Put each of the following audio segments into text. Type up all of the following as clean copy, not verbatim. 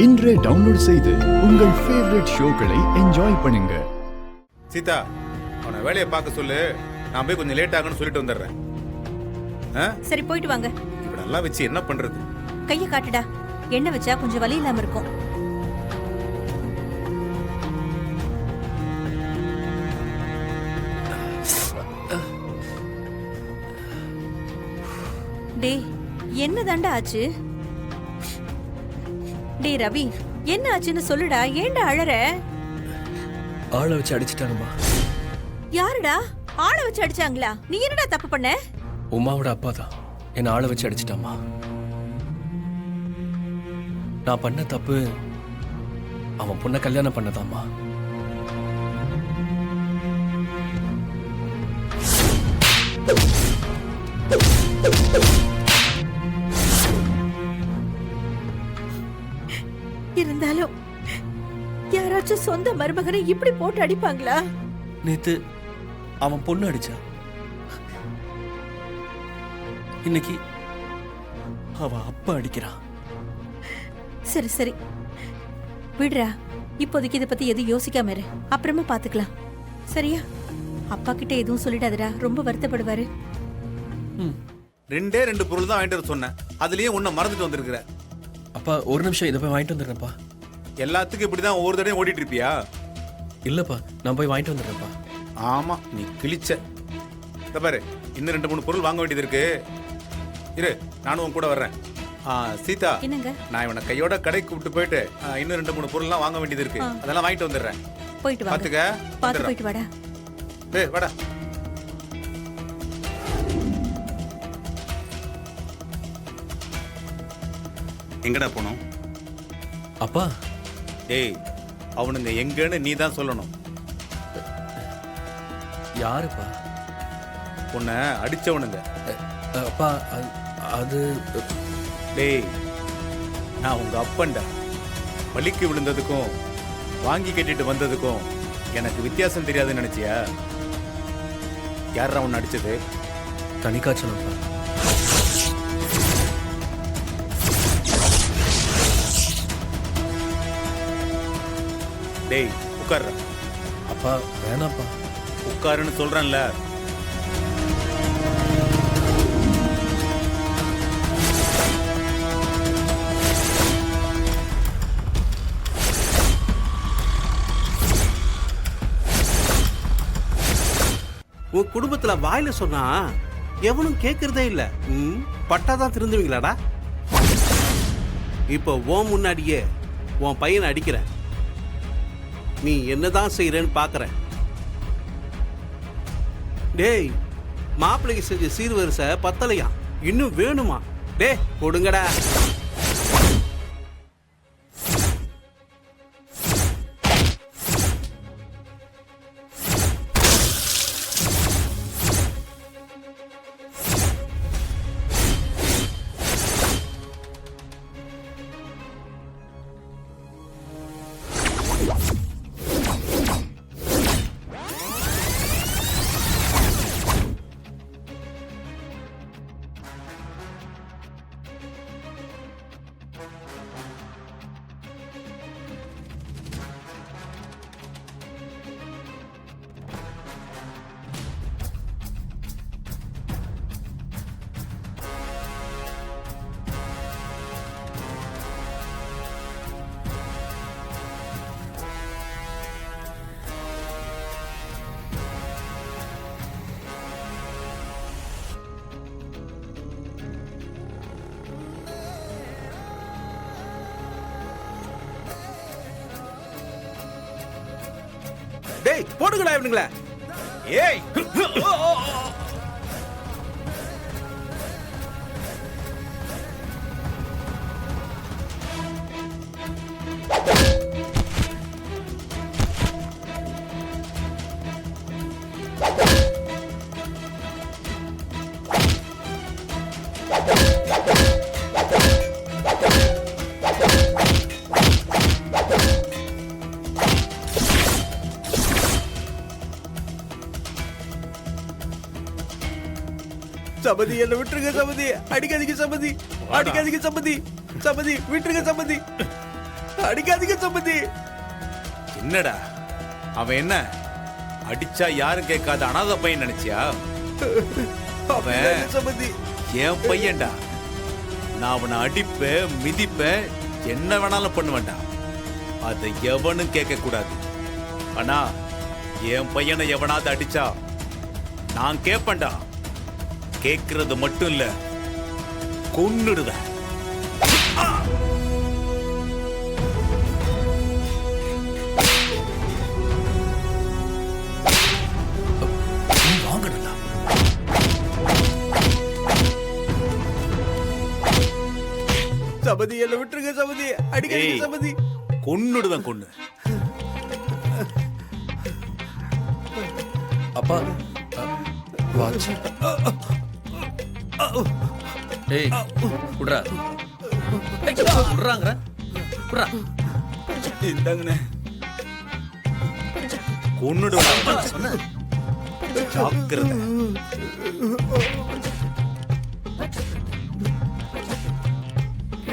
இன்றே டவுன்லோட் செய்து உங்கள் ஃபேவரட் ஷோக்களை என்ஜாய் பண்ணுங்க. சீதா, அவனை வேலையை பார்க்க சொல்லு. நான் போய் கொஞ்சம் லேட் ஆகுன்னு சொல்லிட்டு வந்துடுறேன். சரி, போயிட்டு வாங்க. இப்படிலாம் வச்சு என்ன பண்றது? கையை காட்டுடா. எண்ணெய் வச்சா கொஞ்சம் வலி இல்லாம இருக்கும். டேய், என்ன தாண்டா ஆச்சு? டேய் ரவி, என்ன ஆச்சுன்னு சொல்லுடா. ஏன்டா அழற? ஆளை வச்சு அடிச்சிட்டாங்கம்மா. யாருடா ஆளை வச்சு அடிச்சாங்களா? நீ என்னடா தப்பு பண்ண? உமாவோட அப்பா தான் என்ன ஆளை வச்சு அடிச்சிட்டாமா. நான் பண்ண தப்பு அவன் பொண்ணை கல்யாணம் பண்ணதாம்மா. இருந்தாலும் யாராச்சும் சொந்த மருமகனை இப்படி போட்டு அடிப்பாங்களா? நேத்து அவன் பொண்ணு அடிச்சா, இன்னைக்கு அவன் அப்பா அடிக்கிறான். சரி சரி விடுறா. இப்போதைக்கு இதை பத்தி எதுவும் யோசிக்காம இரு. அப்புறமா பாத்துக்கலாம், சரியா? அப்பா கிட்ட எதுவும் சொல்லிடாதடா, ரொம்ப வருத்தப்படுவாரு. ரெண்டே 2 பொருள் தான் வாங்கிட்டு வர சொன்னேன். அதுலயே உன்னை மறந்துட்டு வந்திருக்கிற. அப்பா ஒரு நிமிஷம், இதை போய் வாங்கிட்டு வந்துடுறேன்ப்பா. எல்லாத்துக்கும் இப்படிதான் ஒவ்வொரு தடையும் ஓடிட்டு இருப்பியா? இல்லப்பா, நான் போய் வாங்கிட்டு வந்துடுறேன்ப்பா. ஆமா, நீ கிழிச்ச. இந்த பாரு, இன்னும் 2-3 பொருள் வாங்க வேண்டியது இருக்கு. இரு, நானும் உன் கூட வர்றேன். சீதா, என்னங்க? நான் இவனை கையோட கடைக்கு கூப்பிட்டு போயிட்டு இன்னும் 2-3 பொருள்லாம் வாங்க வேண்டியது இருக்கு. அதெல்லாம் வாங்கிட்டு வந்துடுறேன். போயிட்டு வா. பாத்து போயிட்டு வாடா. டேய் வாடா. எங்கடா போனோம்? அப்பா, டேய், அவனுங்க எங்கன்னு நீ தான் சொல்லணும். யாருப்பா? உன்னை அடிச்சவனுங்க. அப்பா அது டேய், நான் உங்க அப்பன்டா. வலிக்கு விழுந்ததுக்கும் வாங்கி கட்டிட்டு வந்ததுக்கும் எனக்கு வித்தியாசம் தெரியாதுன்னு நினைச்சியா? யாரா உன்னை அடிச்சது? தனிக்காய்ச்சலப்பா. டேய் உட்கார்ற. அப்பா வேணாப்பா. உட்காருன்னு சொல்றேன்ல. உன் குடும்பத்துல வாயில சொன்னா எவனும் கேட்கறதே இல்ல. பட்டாதான் திருந்துவீங்களாடா? இப்போ உன் முன்னாடியே உன் பையனை அடிக்கிற. நீ என்னதான் செய்யறேன்னு பாக்குற. டேய், மாப்பிள்ளைக்கு செஞ்ச சீர்வரிசை பத்தலையா? இன்னும் வேணுமா? டே கொடுங்கடா. டேய் போடுங்கடா இவனுங்கள. ஏய் சபதி, என்ன விட்டுருங்க சபதி. அடிக்காதீங்க சபதி, அடிக்காதீங்க சபதி. சபதி விட்டுருங்க சபதி. அடிக்காதீங்க சம்பந்தி. என்னடா அவன் என்ன அடிச்சா யாரும் கேட்காத அனாதை பையன் நினைச்சியா? அப்படிலாம் இல்ல சம்பந்தி. என் பையன்டா. நான் அவனை அடிப்பேன், மிதிப்பேன், என்ன வேணாலும் பண்ணுவேன்டா. அதை எவனும் கேட்க கூடாது. ஆனா என் பையனை எவனாவது அடிச்சா நான் கேட்பேன்டா. கேட்கறது மட்டும் இல்ல, கொன்னுடுவேன். வாங்கடா. சம்பந்தி என்ன விட்டுருங்க சம்பந்தி. அடிக்காதீங்க ஏய். சம்பந்தி. கொன்னுடுவேன், கொன்னு. அப்பா வாட்ச். டேய் விட்றா. விட்றாங்கற விட்றா. இந்தாங்கண்ணே. கொன்னுடுவேன் சொன்னேன். ஜாக்கிரதை.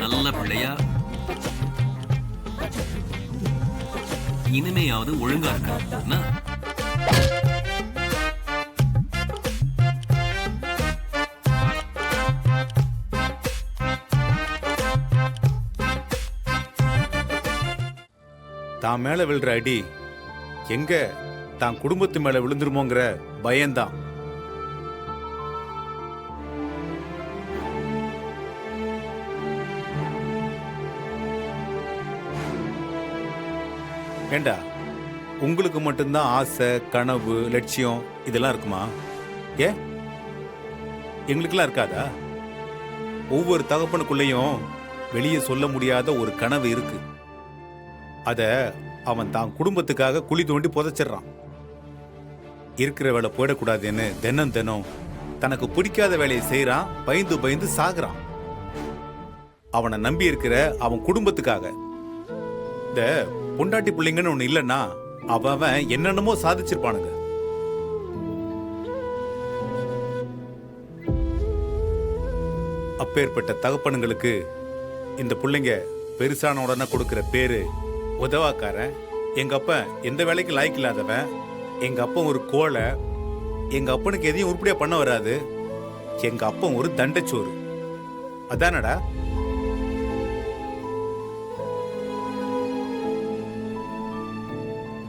நல்ல பிள்ளையா, இனிமையாவது ஒழுங்கா இருக்க. என்ன? தான் மேல விழுற அடி எங்க தான் குடும்பத்து மேல விழுந்துருமோங்கிற பயம்தான். ஏண்டா உங்களுக்கு மட்டும்தான் ஆசை, கனவு, லட்சியம் இதெல்லாம் இருக்குமா? ஏ எங்களுக்கெல்லாம் இருக்காதா? ஒவ்வொரு தகப்பனுக்குள்ளேயும் வெளியே சொல்ல முடியாத ஒரு கனவு இருக்கு. அத அவன் தான் குடும்பத்துக்காக குழி தோண்டி புதைச்சிடுறான். இருக்கிற வேலை போயிடக்கூடாதுன்னு தினம் தினம் தனக்கு பிடிக்காத வேலையை செய்யறான். பயந்து பயந்து சாகுறான். அவனை நம்பி இருக்கிற அவன் குடும்பத்துக்காக. இந்த பொண்டாட்டி பிள்ளைங்கன்னு ஒண்ணு இல்லைன்னா அவன் என்னென்னமோ சாதிச்சிருப்பானுங்க. அப்பேற்பட்ட தகப்பனுங்களுக்கு இந்த பிள்ளைங்க பெருசான உடனே கொடுக்கிற பேரு உதவாக்காரன். எங்க அப்பன் எந்த வேலைக்கும் லாய்க்கு இல்லாதவன். எங்க அப்பன் ஒரு கோழை. எங்க அப்பனுக்கு எதையும் உருப்படியா பண்ண வராது. எங்க அப்பன் ஒரு தண்டச்சோறு. அதானடா?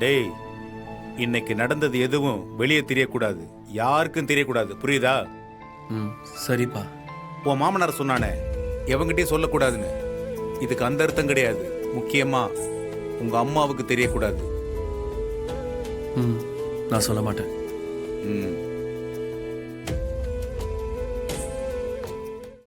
டேய், இன்னைக்கு நடந்தது எதுவும் வெளியே தெரியக்கூடாது. யாருக்கும் தெரியக்கூடாது. புரியுதா? ம் சரிப்பா. உன் மாமனார் சொன்னானே எவங்கிட்டயும் சொல்லக்கூடாதுன்னு. இதுக்கு அந்த அர்த்தம் கிடையாது. முக்கியமா உங்க அம்மாவுக்கு தெரியக்கூடாது. ம் நான் சொல்ல மாட்டேன். ம்